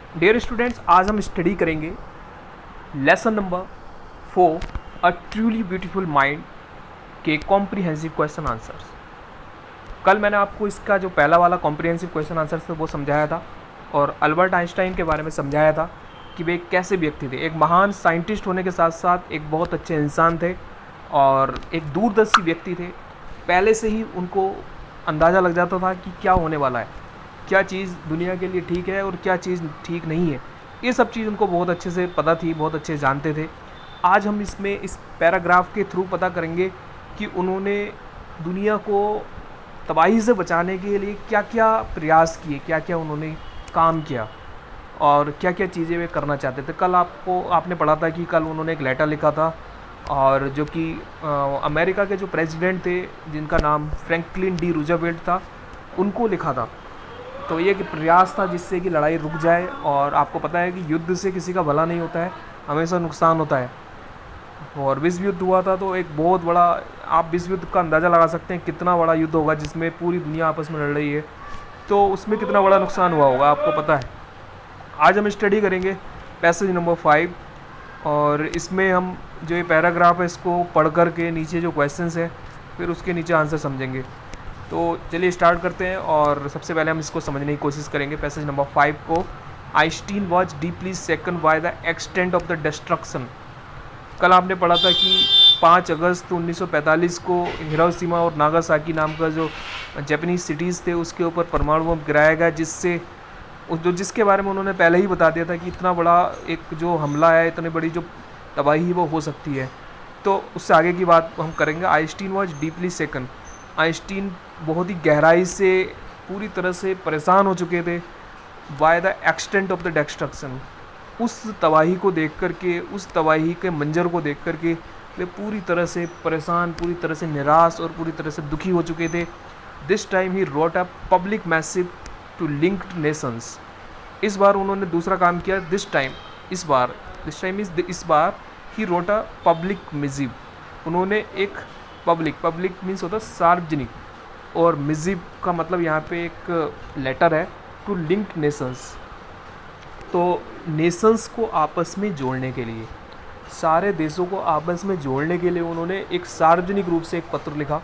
Dear students, आज हम study करेंगे lesson number 4 a truly beautiful mind के कॉम्प्रिहेंसिव क्वेश्चन आंसर्स। कल मैंने आपको इसका जो पहला वाला कॉम्प्रिहेंसिव क्वेश्चन आंसर्स था वो समझाया था और अल्बर्ट आइंस्टाइन के बारे में समझाया था कि वे एक कैसे व्यक्ति थे। एक महान साइंटिस्ट होने के साथ साथ एक बहुत अच्छे इंसान थे और एक दूरदर्शी व्यक्ति थे। पहले से ही उनको अंदाज़ा लग जाता था कि क्या होने वाला है, क्या चीज़ दुनिया के लिए ठीक है और क्या चीज़ ठीक नहीं है। ये सब चीज़ उनको बहुत अच्छे से पता थी, बहुत अच्छे से जानते थे। आज हम इसमें इस पैराग्राफ के थ्रू पता करेंगे कि उन्होंने दुनिया को तबाही से बचाने के लिए क्या क्या प्रयास किए, क्या क्या उन्होंने काम किया और क्या क्या चीज़ें वे करना चाहते थे। कल आपने पढ़ा था कि कल उन्होंने एक लेटर लिखा था और जो कि अमेरिका के जो प्रेसिडेंट थे जिनका नाम फ्रैंकलिन डी रूजवेल्ट था, उनको लिखा था। तो ये एक प्रयास था जिससे कि लड़ाई रुक जाए। और आपको पता है कि युद्ध से किसी का भला नहीं होता है, हमेशा नुकसान होता है। और विश्व युद्ध हुआ था तो एक बहुत बड़ा, आप विश्व युद्ध का अंदाज़ा लगा सकते हैं कितना बड़ा युद्ध होगा जिसमें पूरी दुनिया आपस में लड़ रही है, तो उसमें कितना बड़ा नुकसान हुआ होगा आपको पता है। आज हम स्टडी करेंगे पैसेज नंबर 5 और इसमें हम जो ये पैराग्राफ है इसको पढ़ कर के नीचे जो क्वेश्चंस है फिर उसके नीचे आंसर समझेंगे। तो चलिए स्टार्ट करते हैं और सबसे पहले हम इसको समझने की कोशिश करेंगे। पैसेज नंबर 5 को, Einstein was deeply second by the extent of the destruction. कल आपने पढ़ा था कि 5 अगस्त 1945 को हिरोशिमा और नागासाकी नाम का जो जापानीज सिटीज़ थे उसके ऊपर परमाणु बम गिराया गया, जिसके बारे में उन्होंने पहले ही बता दिया था कि इतना बड़ा एक जो हमला है, इतनी बड़ी जो तबाही वो हो सकती है। तो उससे आगे की बात हम करेंगे। Einstein was deeply second, Einstein बहुत ही गहराई से पूरी तरह से परेशान हो चुके थे by the extent of the destruction. उस तबाही को देख कर के, उस तबाही के मंजर को देख कर के वे पूरी तरह से परेशान, पूरी तरह से निराश और पूरी तरह से दुखी हो चुके थे। This time he wrote a public message to linked nations. इस बार उन्होंने दूसरा काम किया। इस बार ही रोट अ पब्लिक मिजिव। उन्होंने एक पब्लिक मीन्स होता है सार्वजनिक, और मिजिव का मतलब यहाँ पे एक लेटर है, टू लिंक्ड नेशंस। तो नेशंस को आपस में जोड़ने के लिए, सारे देशों को आपस में जोड़ने के लिए उन्होंने एक सार्वजनिक रूप से एक पत्र लिखा।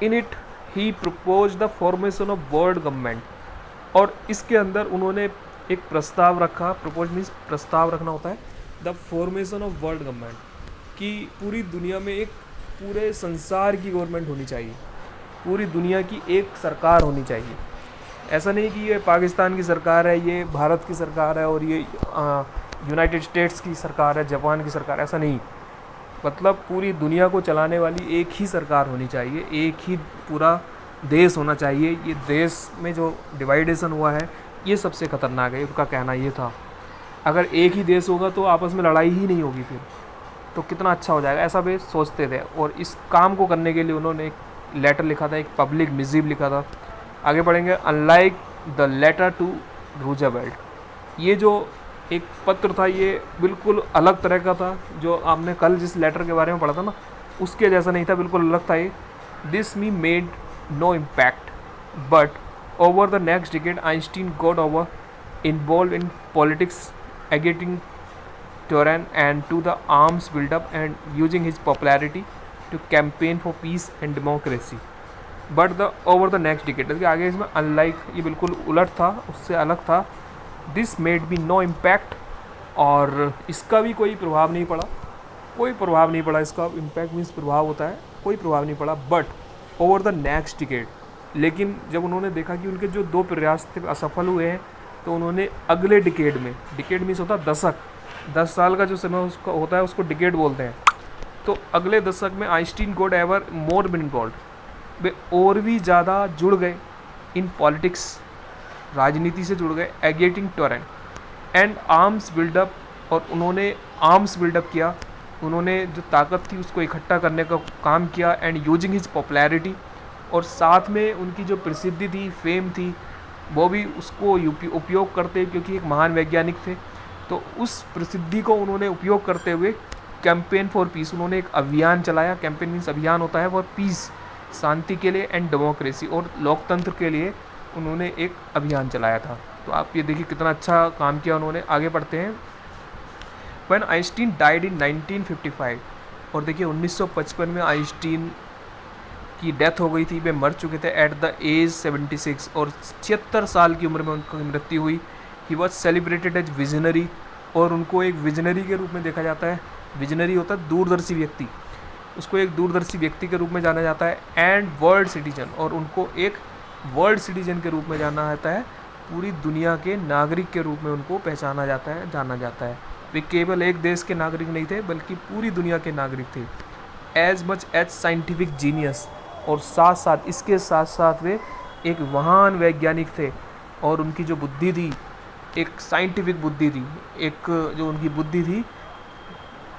In it he propose the formation of world government. और इसके अंदर उन्होंने एक प्रस्ताव रखा। प्रपोज मीन्स प्रस्ताव रखना होता है। The formation of world government, कि पूरी दुनिया में एक, पूरे संसार की गवर्नमेंट होनी चाहिए, पूरी दुनिया की एक सरकार होनी चाहिए। ऐसा नहीं कि ये पाकिस्तान की सरकार है, ये भारत की सरकार है और ये यूनाइटेड स्टेट्स की सरकार है, जापान की सरकार, ऐसा नहीं। मतलब पूरी दुनिया को चलाने वाली एक ही सरकार होनी चाहिए, एक ही पूरा देश होना चाहिए। ये देश में जो डिवाइडेशन हुआ है ये सबसे ख़तरनाक है, उनका कहना ये था। अगर एक ही देश होगा तो आपस में लड़ाई ही नहीं होगी, फिर तो कितना अच्छा हो जाएगा, ऐसा वे सोचते थे। और इस काम को करने के लिए उन्होंने एक लेटर लिखा था, एक पब्लिक मिसिव लिखा था। आगे बढ़ेंगे। Unlike the letter to Roosevelt, ये जो एक पत्र था ये बिल्कुल अलग तरह का था। जो आपने कल जिस लेटर के बारे में पढ़ा था ना, उसके जैसा नहीं था, बिल्कुल अलग था ये। This me made no impact, but over the next decade Einstein got over involved in politics, agitating Turan and to the arms build-up and using his popularity to campaign for peace and democracy. But over the next decade, इसके आगे इसमें unlike, ये बिल्कुल उलट था, उससे अलग था। This made me no impact, और इसका भी कोई प्रभाव नहीं पड़ा, कोई प्रभाव नहीं पड़ा इसका। इम्पैक्ट मीन्स प्रभाव होता है, कोई प्रभाव नहीं पड़ा। But over the next decade, लेकिन जब उन्होंने देखा कि उनके जो 2 प्रयास थे असफल हुए हैं, तो उन्होंने अगले डिकेड में, डिकेड मीन्स होता है दशक, 10 साल का जो समय उसका होता है उसको डिकेड बोलते हैं। तो अगले दशक में आइंस्टीन गॉट एवर मोर बिन इन्वॉल्व्ड, वे और भी ज़्यादा जुड़ गए इन पॉलिटिक्स, राजनीति से जुड़ गए, एगेटिंग टोरेंट एंड आर्म्स बिल्डअप, और उन्होंने आर्म्स बिल्डअप किया। उन्होंने जो ताकत थी उसको इकट्ठा करने का काम किया, एंड यूजिंग हिज पॉपुलैरिटी, और साथ में उनकी जो प्रसिद्धि थी, फेम थी, वो भी उसको उपयोग करते, क्योंकि एक महान वैज्ञानिक थे। तो उस प्रसिद्धि को उन्होंने उपयोग करते हुए कैंपेन फॉर पीस, उन्होंने एक अभियान चलाया। कैंपेन मीन्स अभियान होता है फॉर पीस, शांति के लिए, एंड डेमोक्रेसी, और लोकतंत्र के लिए उन्होंने एक अभियान चलाया था। तो आप ये देखिए कितना अच्छा काम किया उन्होंने। आगे बढ़ते हैं। व्हेन आइंस्टीन डाइड इन 1955, और देखिए 1955 में आइंस्टीन की डेथ हो गई थी, वे मर चुके थे एट द एज 76, और 76 साल की उम्र में उनकी मृत्यु हुई। He was celebrated as visionary, और उनको एक विजनरी के रूप में देखा जाता है। विजनरी होता है दूरदर्शी व्यक्ति, उसको एक दूरदर्शी व्यक्ति के रूप में जाना जाता है। एंड वर्ल्ड सिटीजन, और उनको एक वर्ल्ड सिटीजन के रूप में जाना जाता है। पूरी दुनिया के नागरिक के रूप में उनको पहचाना जाता है, जाना जाता है। वे केवल एक देश के नागरिक नहीं थे, बल्कि पूरी दुनिया के नागरिक थे। As much as scientific genius, और साथ साथ इसके साथ साथ वे एक महान वैज्ञानिक थे। और उनकी जो बुद्धि थी, एक साइंटिफिक बुद्धि थी, एक जो उनकी बुद्धि थी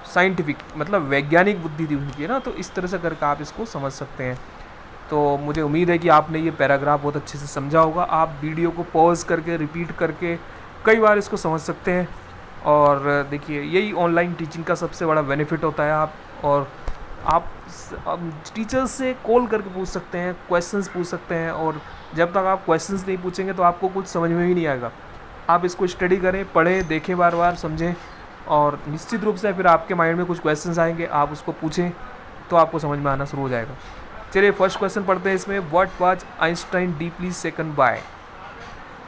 साइंटिफिक मतलब वैज्ञानिक बुद्धि थी उनकी, ना। तो इस तरह से करके आप इसको समझ सकते हैं। तो मुझे उम्मीद है कि आपने ये पैराग्राफ बहुत अच्छे से समझा होगा। आप वीडियो को पॉज करके रिपीट करके कई बार इसको समझ सकते हैं। और देखिए यही ऑनलाइन टीचिंग का सबसे बड़ा बेनिफिट होता है। आप टीचर्स से कॉल करके पूछ सकते हैं, क्वेश्चंस पूछ सकते हैं। और जब तक आप क्वेश्चंस नहीं पूछेंगे तो आपको कुछ समझ में ही नहीं आएगा। आप इसको स्टडी करें, पढ़ें, देखें, बार बार समझें, और निश्चित रूप से फिर आपके माइंड में कुछ क्वेश्चंस आएंगे, आप उसको पूछें तो आपको समझ में आना शुरू हो जाएगा। चलिए फर्स्ट क्वेश्चन पढ़ते हैं इसमें। What was Einstein deeply shaken by.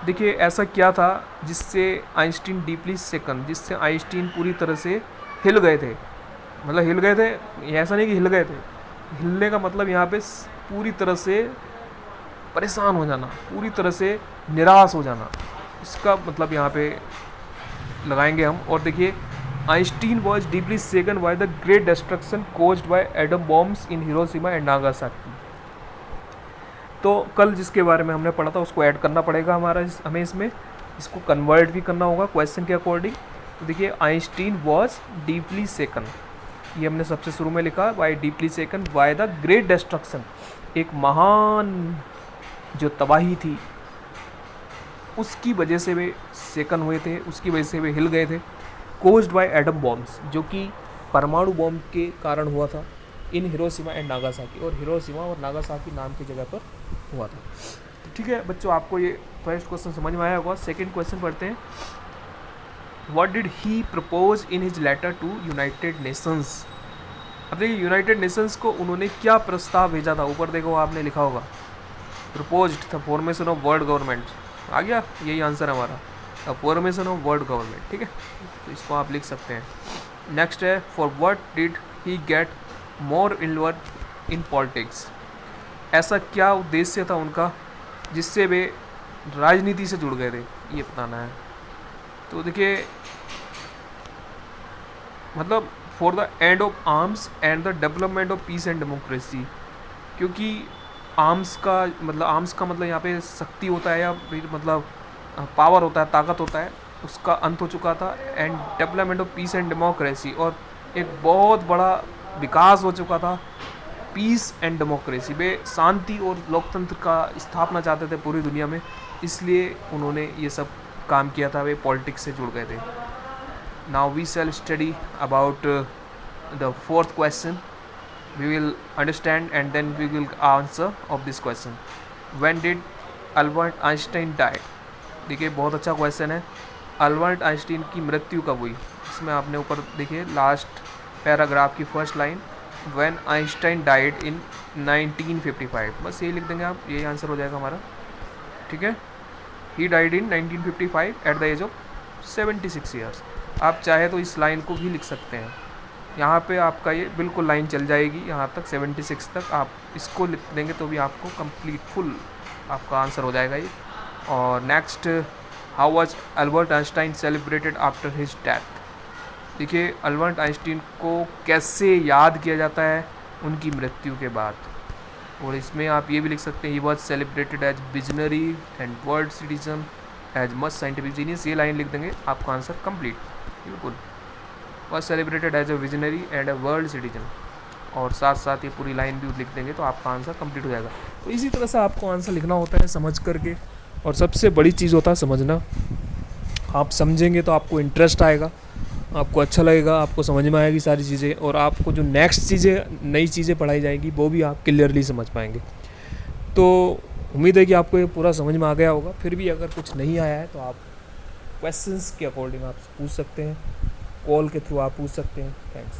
देखिए ऐसा क्या था जिससे आइंस्टीन डीपली सेकन, जिससे आइंस्टीन पूरी तरह से हिल गए थे। मतलब हिल गए थे, ऐसा नहीं कि हिल गए थे, हिलने का मतलब यहाँ पे पूरी तरह से परेशान हो जाना, पूरी तरह से निराश हो जाना, इसका मतलब यहाँ पे लगाएंगे हम। और देखिए Einstein was deeply shaken by the great destruction caused by atom bombs in Hiroshima and Nagasaki. तो कल जिसके बारे में हमने पढ़ा था उसको ऐड करना पड़ेगा हमें इसमें, इसको कन्वर्ट भी करना होगा क्वेश्चन के अकॉर्डिंग। तो देखिए आइंस्टीन वॉज डीपली सेकन, ये हमने सबसे शुरू में लिखा, by deeply shaken by the great destruction, एक महान जो तबाही थी उसकी वजह से वे सेकन हुए थे, उसकी वजह से वे हिल गए थे। कोज्ड बाय एटम बॉम्ब्स, जो कि परमाणु बॉम्ब के कारण हुआ था। इन हिरोशिमा एंड नागासाकी, और हिरोशिमा और नागासाकी नाम की जगह पर हुआ था। ठीक है बच्चों, आपको ये फर्स्ट क्वेश्चन समझ में आया होगा। सेकंड क्वेश्चन पढ़ते हैं। What did he propose in his letter to United Nations. अब देखिए यूनाइटेड नेशंस को उन्होंने क्या प्रस्ताव भेजा था, ऊपर देखो आपने लिखा होगा proposed the formation of world government. आ गया, यही आंसर हमारा, the formation of world government. ठीक है, तो इसको आप लिख सकते हैं। नेक्स्ट है for what did he get more involve in politics. ऐसा क्या उद्देश्य था उनका जिससे वे राजनीति से जुड़ गए थे, ये बताना है। तो देखिए मतलब for the end of arms and the development of peace and democracy, क्योंकि आर्म्स का मतलब यहाँ पे शक्ति होता है या फिर मतलब पावर होता है, ताकत होता है, उसका अंत हो चुका था। And development of peace and democracy, और एक बहुत बड़ा विकास हो चुका था पीस एंड डेमोक्रेसी। वे शांति और लोकतंत्र का स्थापना चाहते थे पूरी दुनिया में, इसलिए उन्होंने ये सब काम किया था, वे पॉलिटिक्स से जुड़ गए थे। Now we shall study about the fourth question. We will understand and then we will answer of this question. When did Albert Einstein die? देखिए बहुत अच्छा क्वेश्चन है। अल्बर्ट आइंस्टाइन की मृत्यु कब हुई, इसमें आपने ऊपर देखिए लास्ट पैराग्राफ की first line, When Einstein died in 1955, बस यही लिख देंगे आप, यही आंसर हो जाएगा हमारा। ठीक है, he died in 1955 at the age of 76 years. आप चाहे तो इस लाइन को भी लिख सकते हैं, यहाँ पे आपका ये बिल्कुल लाइन चल जाएगी यहाँ तक 76 तक, आप इसको लिख देंगे तो भी आपको कंप्लीट फुल आपका आंसर हो जाएगा ये। और next, how was Albert Einstein celebrated after his death. देखिए अल्बर्ट आइंस्टाइन को कैसे याद किया जाता है उनकी मृत्यु के बाद, और इसमें आप ये भी लिख सकते हैं he was celebrated as visionary and world citizen as much scientific genius. ये लाइन लिख देंगे, आपका आंसर कंप्लीट। बिल्कुल, was celebrated as a visionary and a world citizen, और साथ साथ ये पूरी लाइन भी लिख देंगे तो आपका आंसर कंप्लीट हो जाएगा। तो इसी तरह से आपको आंसर लिखना होता है समझ करके, और सबसे बड़ी चीज़ होता है समझना। आप समझेंगे तो आपको इंटरेस्ट आएगा, आपको अच्छा लगेगा, आपको समझ में आएगी सारी चीज़ें, और आपको जो नेक्स्ट चीज़ें नई चीज़ें पढ़ाई जाएंगी वो भी आप क्लियरली समझ पाएंगे। तो उम्मीद है कि आपको ये पूरा समझ में आ गया होगा। फिर भी अगर कुछ नहीं आया है तो आप क्वेश्चंस के अकॉर्डिंग आप पूछ सकते हैं, कॉल के थ्रू आप पूछ सकते हैं। थैंक्स।